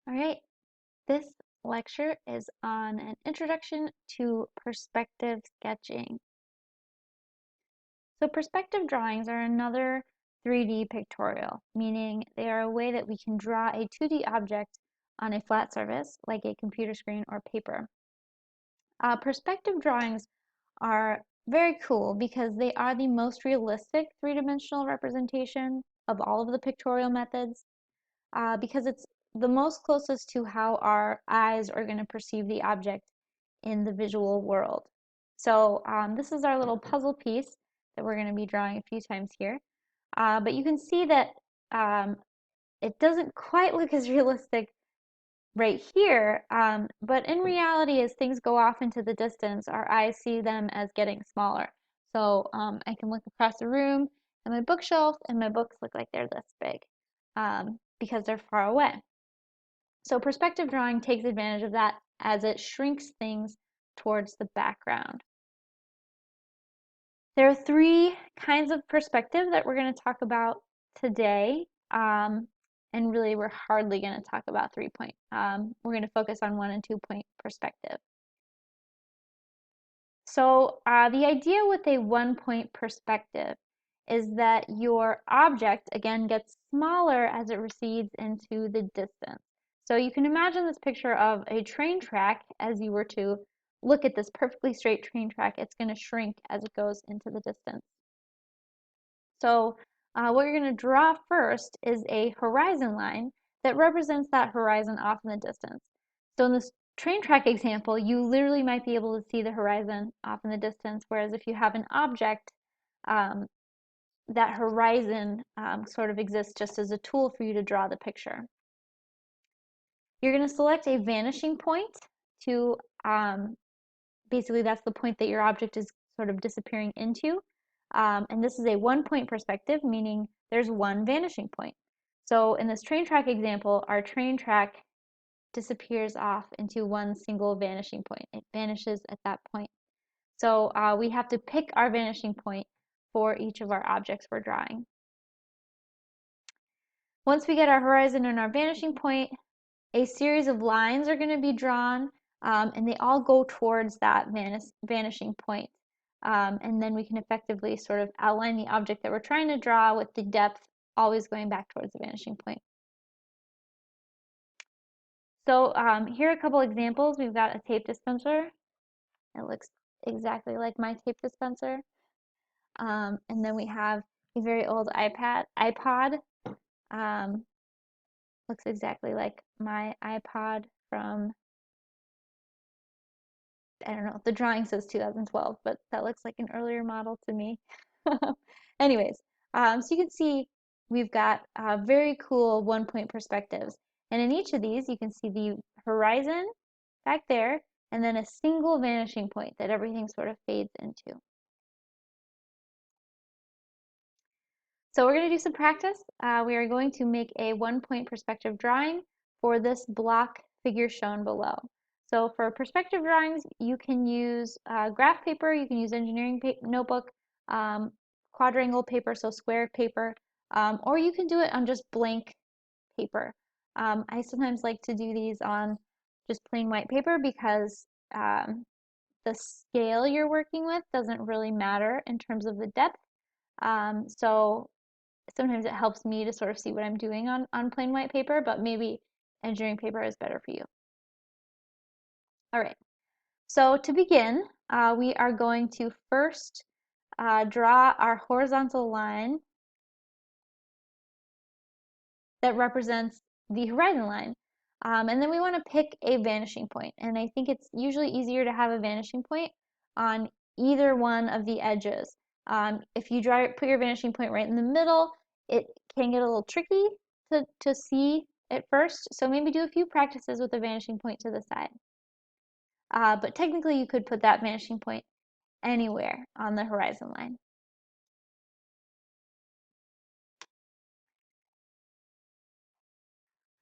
All right, this lecture is on an introduction to perspective sketching. So perspective drawings are another 3D pictorial, meaning they are a way that we can draw a 2D object on a flat surface, like a computer screen or paper. Perspective drawings are very cool because they are the most realistic three-dimensional representation of all of the pictorial methods. Because it's the most closest to how our eyes are going to perceive the object in the visual world. So this is our little puzzle piece that we're going to be drawing a few times here. But you can see that it doesn't quite look as realistic right here, but in reality, as things go off into the distance, our eyes see them as getting smaller. So I can look across the room at my bookshelf, and my books look like they're this big because they're far away. So perspective drawing takes advantage of that as it shrinks things towards the background. There are three kinds of perspective that we're going to talk about today. And really, we're hardly going to talk about 3-point. We're going to focus on 1 and 2-point perspective. So the idea with a 1-point perspective is that your object, again, gets smaller as it recedes into the distance. So you can imagine this picture of a train track. As you were to look at this perfectly straight train track, it's going to shrink as it goes into the distance. So what you're going to draw first is a horizon line that represents that horizon off in the distance. So in this train track example, you literally might be able to see the horizon off in the distance, whereas if you have an object, that horizon sort of exists just as a tool for you to draw the picture. You're going to select a vanishing point to, basically that's the point that your object is sort of disappearing into. And this is a 1-point perspective, meaning there's one vanishing point. So in this train track example, our train track disappears off into one single vanishing point. It vanishes at that point. So we have to pick our vanishing point for each of our objects we're drawing. Once we get our horizon and our vanishing point, a series of lines are going to be drawn, and they all go towards that vanishing point. And then we can effectively sort of outline the object that we're trying to draw with the depth always going back towards the vanishing point. So here are a couple examples. We've got a tape dispenser. It looks exactly like my tape dispenser. And then we have a very old iPod. Looks exactly like my iPod from, I don't know, the drawing says 2012, but that looks like an earlier model to me. Anyways, so you can see we've got very cool 1-point perspectives. And in each of these, you can see the horizon back there, and then a single vanishing point that everything sort of fades into. So we're going to do some practice. We are going to make a 1-point perspective drawing for this block figure shown below. So for perspective drawings, you can use graph paper, you can use engineering notebook, quadrangle paper, so square paper, or you can do it on just blank paper. I sometimes like to do these on just plain white paper because the scale you're working with doesn't really matter in terms of the depth. So sometimes it helps me to sort of see what I'm doing on plain white paper, but maybe engineering paper is better for you. All right, so to begin, we are going to first draw our horizontal line that represents the horizon line. And then we want to pick a vanishing point. And I think it's usually easier to have a vanishing point on either one of the edges. If you put your vanishing point right in the middle, it can get a little tricky to see at first. So maybe do a few practices with the vanishing point to the side. But technically, you could put that vanishing point anywhere on the horizon line.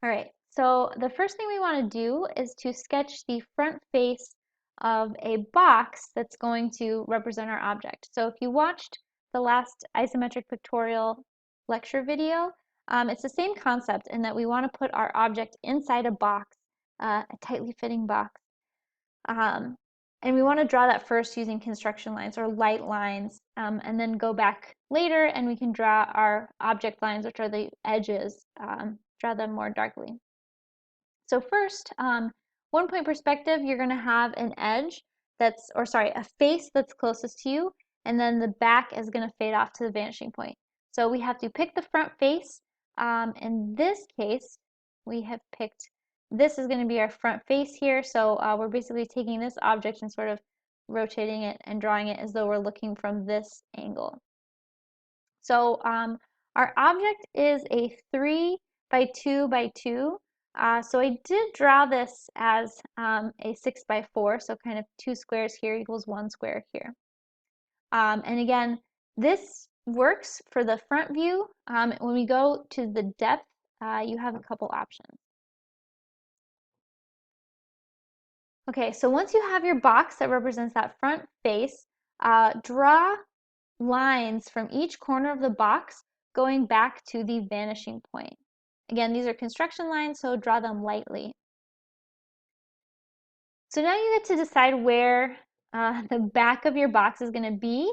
All right, so the first thing we want to do is to sketch the front face of a box that's going to represent our object. So if you watched the last isometric pictorial lecture video, It's the same concept in that we want to put our object inside a box, a tightly fitting box. And we want to draw that first using construction lines or light lines, and then go back later and we can draw our object lines, which are the edges, draw them more darkly. So first, 1-point perspective, you're going to have an edge a face that's closest to you, and then the back is going to fade off to the vanishing point. So we have to pick the front face. In this case, we have picked, this is going to be our front face here. So we're basically taking this object and sort of rotating it and drawing it as though we're looking from this angle. So our object is a 3 by 2 by 2. So I did draw this as a 6 by 4, so kind of 2 squares here equals 1 square here. And again, this works for the front view. When we go to the depth, you have a couple options. Okay, so once you have your box that represents that front face, draw lines from each corner of the box going back to the vanishing point. Again, these are construction lines, so draw them lightly. So now you get to decide where the back of your box is going to be.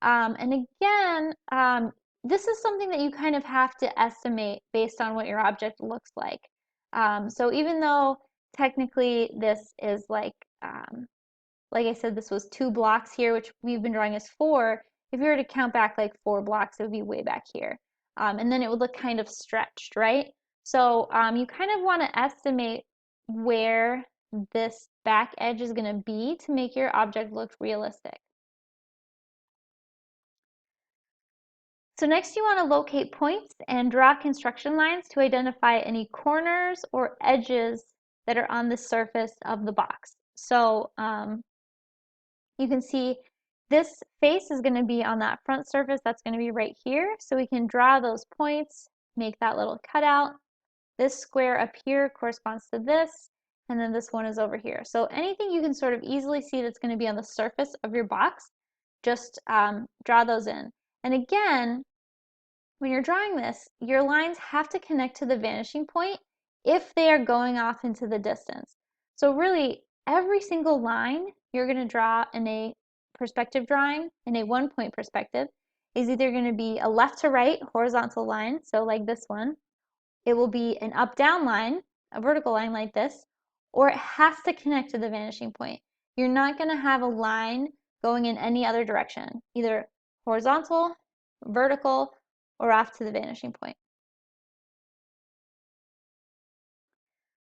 And again, this is something that you kind of have to estimate based on what your object looks like. So even though technically this is like I said, this was 2 blocks here, which we've been drawing as 4. If you were to count back like 4 blocks, it would be way back here. And then it would look kind of stretched, right? So you kind of want to estimate where this back edge is going to be to make your object look realistic. So next you want to locate points and draw construction lines to identify any corners or edges that are on the surface of the box. So you can see this face is going to be on that front surface. That's going to be right here. So we can draw those points, make that little cutout. This square up here corresponds to this, and then this one is over here. So anything you can sort of easily see that's going to be on the surface of your box, just draw those in. And again, when you're drawing this, your lines have to connect to the vanishing point if they are going off into the distance. So really, every single line you're going to draw in a perspective drawing, in a 1-point perspective, is either going to be a left to right horizontal line, so like this one. It will be an up-down line, a vertical line like this, or it has to connect to the vanishing point. You're not going to have a line going in any other direction, either horizontal, vertical, or off to the vanishing point.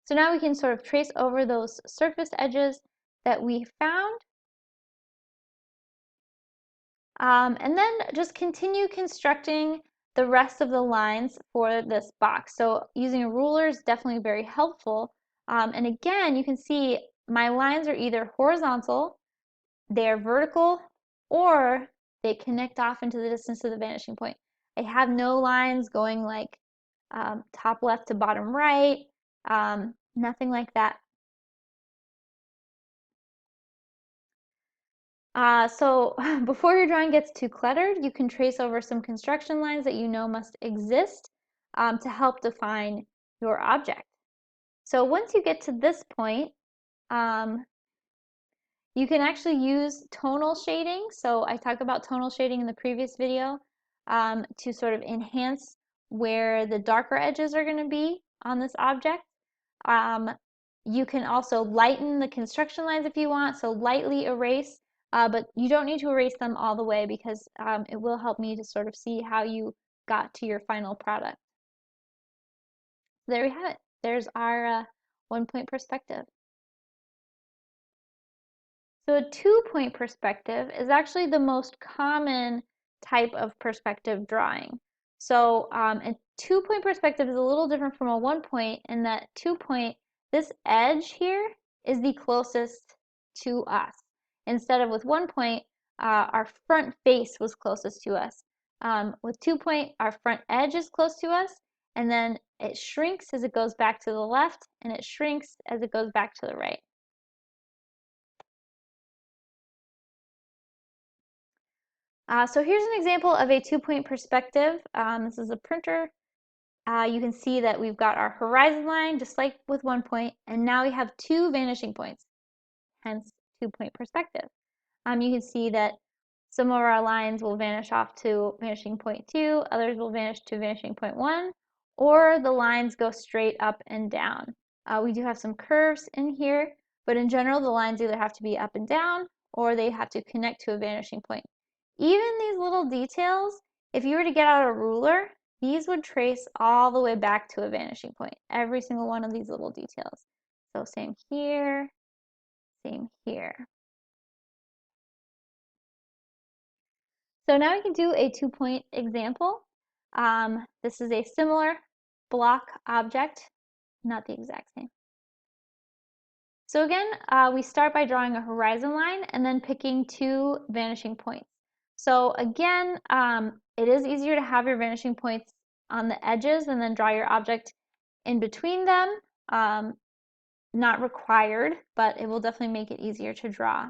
So now we can sort of trace over those surface edges that we found. And then just continue constructing the rest of the lines for this box. So using a ruler is definitely very helpful. And again, you can see my lines are either horizontal, they're vertical, or they connect off into the distance to the vanishing point. I have no lines going like top left to bottom right, nothing like that. So before your drawing gets too cluttered, you can trace over some construction lines that you know must exist to help define your object. So once you get to this point, you can actually use tonal shading. So I talked about tonal shading in the previous video to sort of enhance where the darker edges are going to be on this object. You can also lighten the construction lines if you want, so lightly erase, but you don't need to erase them all the way because it will help me to sort of see how you got to your final product. There we have it. There's our 1-point perspective. So a 2-point perspective is actually the most common type of perspective drawing. So a 2-point perspective is a little different from a 1-point in that 2-point, this edge here is the closest to us. Instead of with 1-point, our front face was closest to us. With 2-point, our front edge is close to us, and then it shrinks as it goes back to the left, and it shrinks as it goes back to the right. So here's an example of a 2-point perspective. This is a printer you can see that we've got our horizon line, just like with 1 point, and now we have 2 vanishing points, hence 2-point perspective. You can see that some of our lines will vanish off to vanishing point 2, others will vanish to vanishing point 1, or the lines go straight up and down. We do have some curves in here, but in general, the lines either have to be up and down, or they have to connect to a vanishing point. Even these little details, if you were to get out a ruler, these would trace all the way back to a vanishing point, every single one of these little details. So same here, same here. So now we can do a 2-point example. This is a similar block object, not the exact same. So again, we start by drawing a horizon line and then picking 2 vanishing points. So again, it is easier to have your vanishing points on the edges and then draw your object in between them. Not required, but it will definitely make it easier to draw.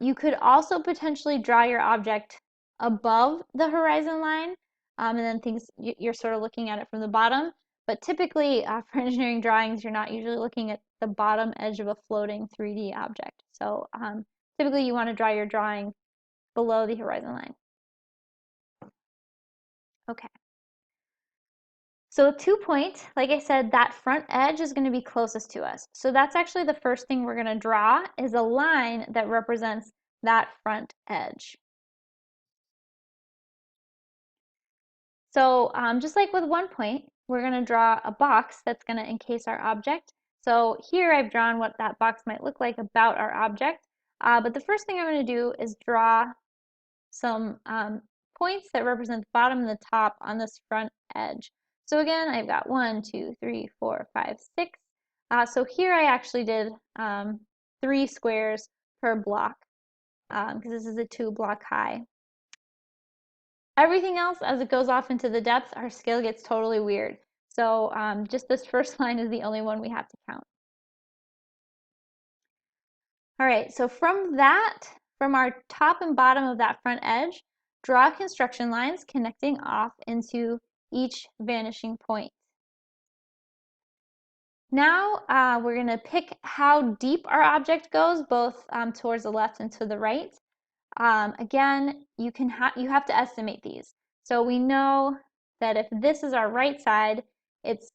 You could also potentially draw your object above the horizon line, and then you're sort of looking at it from the bottom. But typically, for engineering drawings, you're not usually looking at the bottom edge of a floating 3D object. So typically, you want to draw your drawing below the horizon line. Okay. So 2-point, like I said, that front edge is going to be closest to us. So that's actually the first thing we're going to draw is a line that represents that front edge. So just like with 1 point, we're going to draw a box that's going to encase our object. So here I've drawn what that box might look like about our object. But the first thing I'm going to do is draw some points that represent the bottom and the top on this front edge. So again, I've got 1, 2, 3, 4, 5, 6. So here I actually did 3 squares per block because this is a 2-block high. Everything else, as it goes off into the depth, our scale gets totally weird. So just this first line is the only one we have to count. All right, so from our top and bottom of that front edge, draw construction lines connecting off into each vanishing point. Now we're going to pick how deep our object goes, both towards the left and to the right. Again, you have to estimate these. So we know that if this is our right side, it's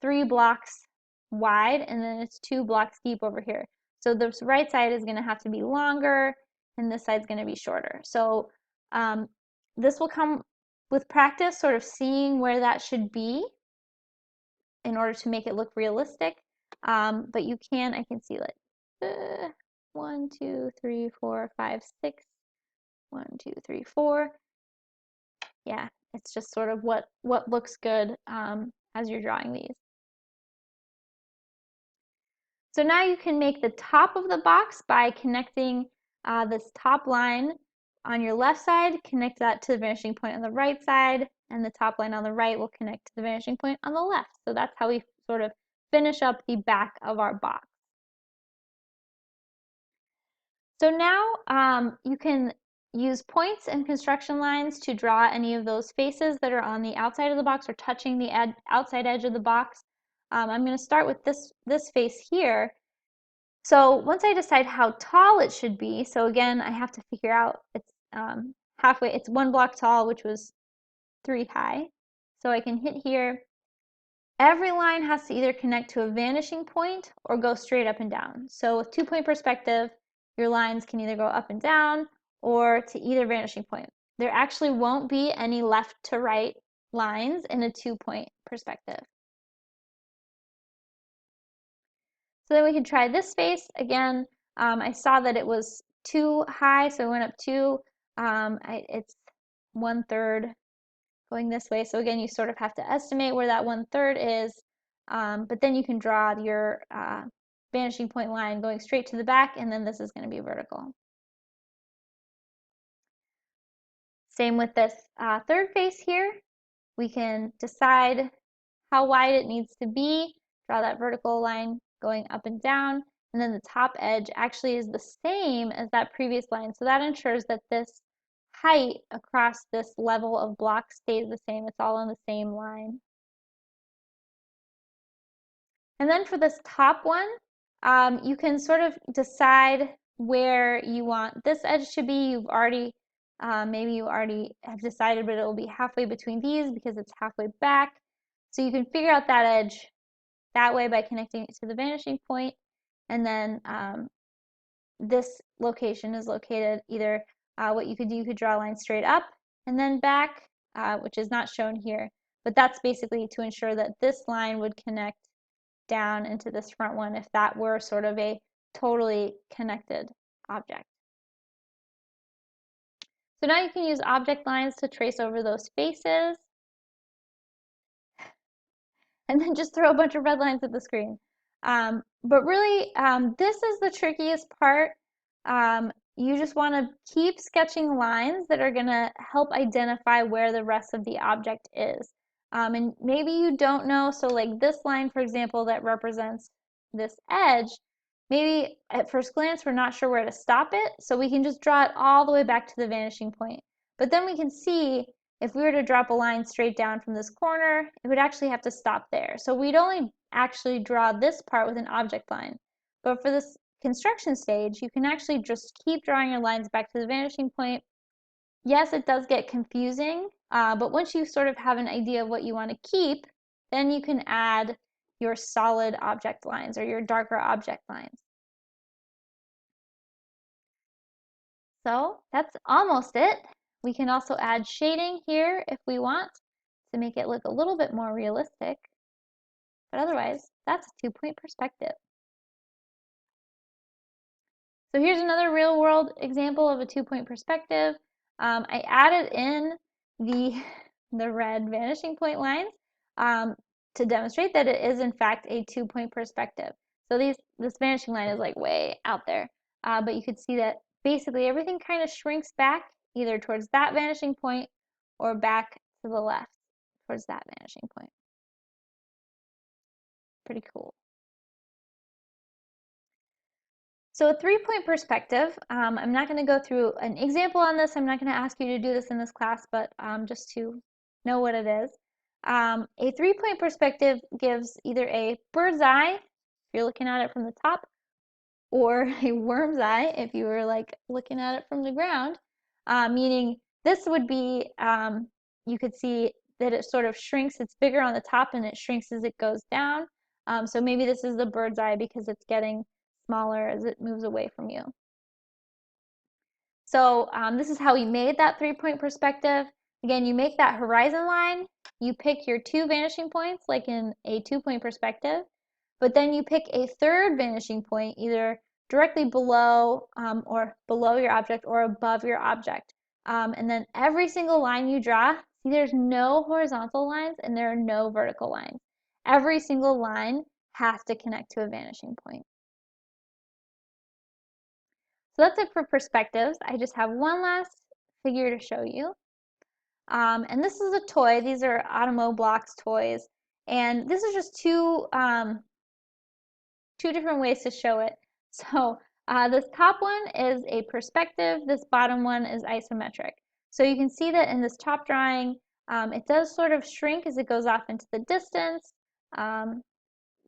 3 blocks wide and then it's 2 blocks deep over here. So this right side is going to have to be longer and this side is going to be shorter. So this will come with practice, sort of seeing where that should be in order to make it look realistic. But I can see like 1, 2, 3, 4, 5, 6. 1, 2, 3, 4. Yeah, it's just sort of what looks good as you're drawing these. So now you can make the top of the box by connecting this top line on your left side, connect that to the vanishing point on the right side, and the top line on the right will connect to the vanishing point on the left. So that's how we sort of finish up the back of our box. So now you can use points and construction lines to draw any of those faces that are on the outside of the box or touching the outside edge of the box. I'm going to start with this face here. So once I decide how tall it should be, so again, I have to figure out it's halfway, it's 1 block tall, which was 3 high. So I can hit here. Every line has to either connect to a vanishing point or go straight up and down. So with 2-point perspective, your lines can either go up and down or to either vanishing point. There actually won't be any left to right lines in a 2-point perspective. So then we can try this face. Again, I saw that it was too high, so I went up 2. It's 1/3 going this way. So again, you sort of have to estimate where that 1/3 is, but then you can draw your vanishing point line going straight to the back, and then this is going to be vertical. Same with this third face here. We can decide how wide it needs to be, draw that vertical line going up and down, and then the top edge actually is the same as that previous line. So that ensures that this height across this level of block stays the same. It's all on the same line. And then for this top one, you can sort of decide where you want this edge to be. You've already, maybe you already have decided, but it will be halfway between these because it's halfway back. So you can figure out that edge that way by connecting it to the vanishing point. And then this location is located either, what you could do, you could draw a line straight up and then back, which is not shown here. But that's basically to ensure that this line would connect down into this front one if that were sort of a totally connected object. So now you can use object lines to trace over those faces and then just throw a bunch of red lines at the screen. But really, this is the trickiest part. You just want to keep sketching lines that are going to help identify where the rest of the object is. And maybe you don't know, so like this line, for example, that represents this edge, maybe at first glance we're not sure where to stop it, so we can just draw it all the way back to the vanishing point. But then we can see if we were to drop a line straight down from this corner, it would actually have to stop there. So we'd only actually draw this part with an object line. But for this construction stage, you can actually just keep drawing your lines back to the vanishing point. Yes, it does get confusing, but once you sort of have an idea of what you want to keep, then you can add your solid object lines or your darker object lines. So that's almost it. We can also add shading here if we want to make it look a little bit more realistic. But otherwise, that's a two-point perspective. So here's another real world example of a two-point perspective. I added in the red vanishing point lines to demonstrate that it is in fact a two-point perspective. So this vanishing line is like way out there, but you could see that basically everything kind of shrinks back either towards that vanishing point or back to the left towards that vanishing point. Pretty cool. So a three-point perspective, I'm not going to go through an example on this. I'm not going to ask you to do this in this class, but just to know what it is. A three-point perspective gives either a bird's eye, if you're looking at it from the top, or a worm's eye, if you were like looking at it from the ground, meaning this would be, you could see that it sort of shrinks. It's bigger on the top and it shrinks as it goes down. So maybe this is the bird's eye because it's getting smaller as it moves away from you. So this is how we made that three-point perspective. Again, you make that horizon line, you pick your two vanishing points like in a two-point perspective, but then you pick a third vanishing point either directly below or below your object or above your object. And then every single line you draw, see there's no horizontal lines and there are no vertical lines. Every single line has to connect to a vanishing point. So that's it for perspectives. I just have one last figure to show you. And this is a toy. These are Automo Blocks toys. And this is just two different ways to show it. So this top one is a perspective. This bottom one is isometric. So you can see that in this top drawing, it does sort of shrink as it goes off into the distance.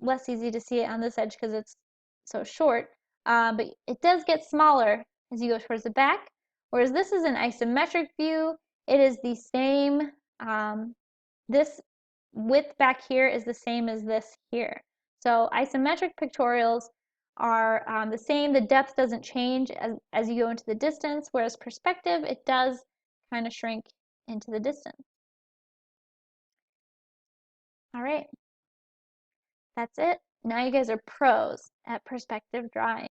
Less easy to see it on this edge because it's so short. But it does get smaller as you go towards the back. Whereas this is an isometric view. It is the same, this width back here is the same as this here. So isometric pictorials are the same. The depth doesn't change as you go into the distance, whereas perspective, it does kind of shrink into the distance. All right, that's it. Now you guys are pros at perspective drawing.